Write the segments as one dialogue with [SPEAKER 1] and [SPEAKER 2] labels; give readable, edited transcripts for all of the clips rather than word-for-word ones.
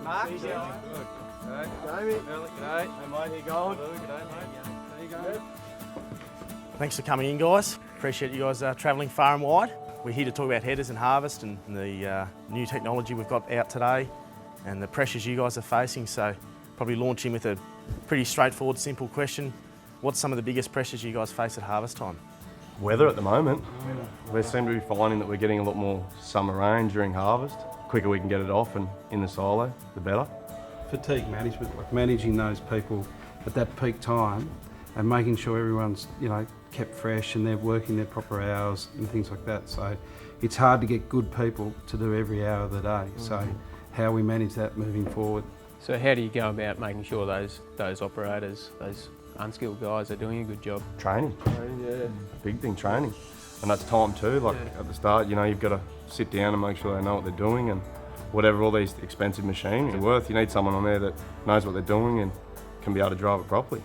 [SPEAKER 1] Mark.
[SPEAKER 2] Good.
[SPEAKER 1] Jamie.
[SPEAKER 2] G'day.
[SPEAKER 1] Hey mate, how you going?
[SPEAKER 2] G'day, mate.
[SPEAKER 1] How you going?
[SPEAKER 3] Thanks for coming in, guys. Appreciate you guys travelling far and wide. We're here to talk about headers and harvest and the new technology we've got out today and the pressures you guys are facing. So probably launch in with a pretty straightforward, simple question. What's some of the biggest pressures you guys face at harvest time?
[SPEAKER 4] Weather at the moment. We seem to be finding that we're getting a lot more summer rain during harvest. The quicker we can get it off and in the silo, the better.
[SPEAKER 5] Fatigue management, like managing those people at that peak time and making sure everyone's, kept fresh and they're working their proper hours and things like that. So it's hard to get good people to do every hour of the day. So how we manage that moving forward.
[SPEAKER 6] So how do you go about making sure those operators, those unskilled guys are doing a good job?
[SPEAKER 4] Training.
[SPEAKER 1] Yeah.
[SPEAKER 4] Big thing, training. And that's time too, like at the start, you've got to sit down and make sure they know what they're doing and whatever all these expensive machines are worth, you need someone on there that knows what they're doing and can be able to drive it properly.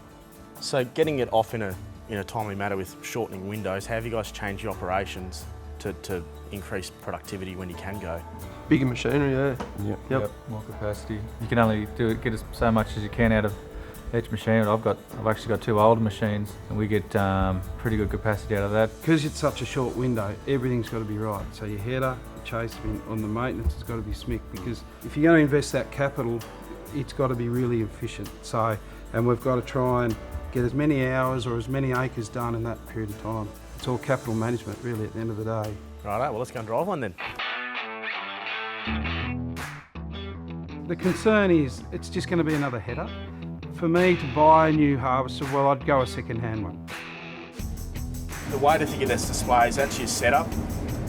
[SPEAKER 3] So getting it off in a timely manner with shortening windows, how have you guys changed your operations to increase productivity when you can go?
[SPEAKER 1] Bigger machinery, yeah.
[SPEAKER 4] Yep.
[SPEAKER 2] More capacity. You can only get as so much as you can out of each machine. I've actually got two older machines and we get pretty good capacity out of that.
[SPEAKER 5] Because it's such a short window, everything's got to be right. So your header, your chase, on the maintenance, it's got to be smick, because if you're going to invest that capital, it's got to be really efficient. So, and we've got to try and get as many hours or as many acres done in that period of time. It's all capital management really at the end of the day.
[SPEAKER 3] Righto, well let's go and drive one then.
[SPEAKER 5] The concern is it's just going to be another header. For me to buy a new harvester, well, I'd go a second-hand one.
[SPEAKER 3] The way to think of this display is that's your setup,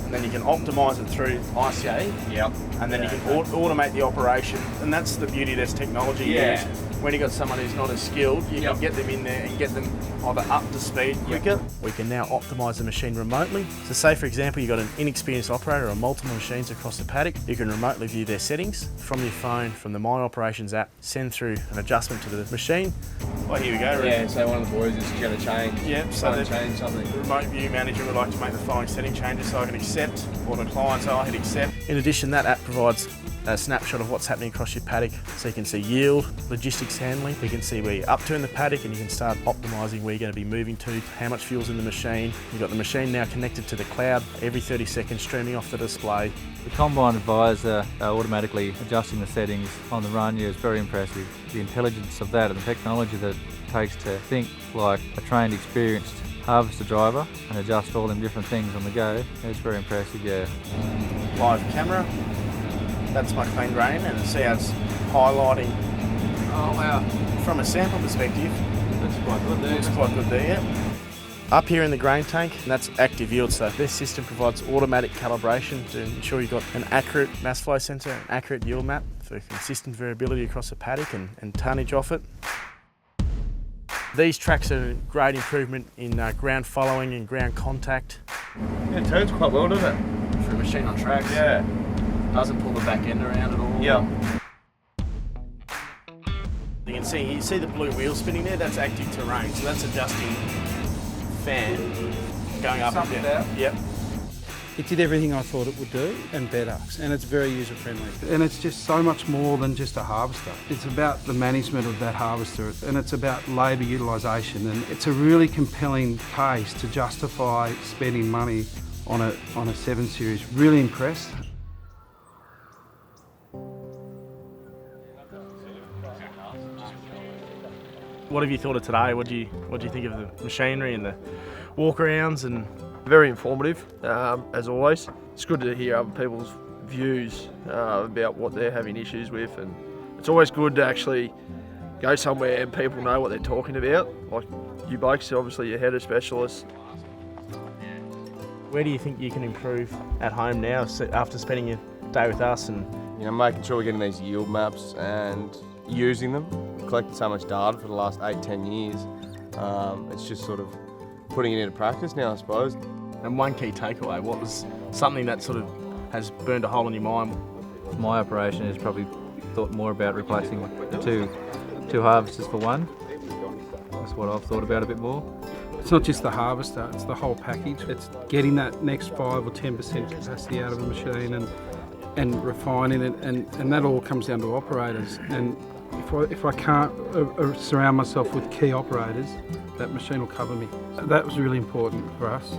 [SPEAKER 3] and then you can optimise it through ICA.
[SPEAKER 1] Yep.
[SPEAKER 3] And then you can automate the operation, and that's the beauty of this technology.
[SPEAKER 1] Yeah.
[SPEAKER 3] Is when you've got someone who's not as skilled, you can get them in there and get them either up to speed quicker. We can now optimise the machine remotely. So say for example you've got an inexperienced operator or multiple machines across the paddock, you can remotely view their settings from your phone, from the My Operations app, send through an adjustment to the machine. Oh, here we go.
[SPEAKER 1] Yeah, so one of the boys is going to change.
[SPEAKER 3] Yeah, so the
[SPEAKER 1] change something.
[SPEAKER 3] remote view manager would like to make the following setting changes so I can accept, or the client, so I hit accept. In addition, that app provides a snapshot of what's happening across your paddock, so you can see yield, logistics handling, you can see where you're up to in the paddock, and you can start optimising where you're going to be moving to, how much fuel's in the machine. You've got the machine now connected to the cloud, every 30 seconds streaming off the display.
[SPEAKER 2] The Combine Advisor automatically adjusting the settings on the run is very impressive. The intelligence of that and the technology that it takes to think like a trained, experienced harvester driver and adjust all them different things on the go, it's very impressive, yeah.
[SPEAKER 3] Live camera, that's my clean grain, and see how it's highlighting.
[SPEAKER 1] Oh wow.
[SPEAKER 3] From a sample perspective,
[SPEAKER 1] That's quite good there.
[SPEAKER 3] looks quite good there, yeah. Up here in the grain tank, that's active yield, so this system provides automatic calibration to ensure you've got an accurate mass flow sensor, an accurate yield map for consistent variability across the paddock and tonnage off it. These tracks are a great improvement in ground following and ground contact.
[SPEAKER 1] Yeah, it turns quite well, doesn't it?
[SPEAKER 3] For a machine on tracks.
[SPEAKER 1] Yeah.
[SPEAKER 3] Doesn't pull the back end around at all.
[SPEAKER 1] Yeah.
[SPEAKER 3] You can see the blue wheel spinning there, that's active terrain, so that's adjusting fan going up and down. Yep.
[SPEAKER 5] It did everything I thought it would do and better, and it's very user friendly. And it's just so much more than just a harvester. It's about the management of that harvester, and it's about labour utilisation, and it's a really compelling case to justify spending money on a 7 Series. Really impressed.
[SPEAKER 3] What have you thought of today? What do you think of the machinery and the walk-arounds and?
[SPEAKER 1] Very informative, as always. It's good to hear other people's views about what they're having issues with, and it's always good to actually go somewhere and people know what they're talking about. Like you blokes, obviously you're header specialists.
[SPEAKER 3] Where do you think you can improve at home now after spending a day with us and
[SPEAKER 4] Making sure we're getting these yield maps and using them. We've collected so much data for the last 8-10 years. It's just sort of putting it into practice now, I suppose.
[SPEAKER 3] And one key takeaway, what was something that sort of has burned a hole in your mind?
[SPEAKER 2] My operation is probably thought more about replacing two harvesters for one. That's what I've thought about a bit more.
[SPEAKER 5] It's not just the harvester, it's the whole package. It's getting that next 5 or 10% capacity out of the machine and and refining it, and that all comes down to operators. And if I can't surround myself with key operators, that machine will cover me. That was really important for us.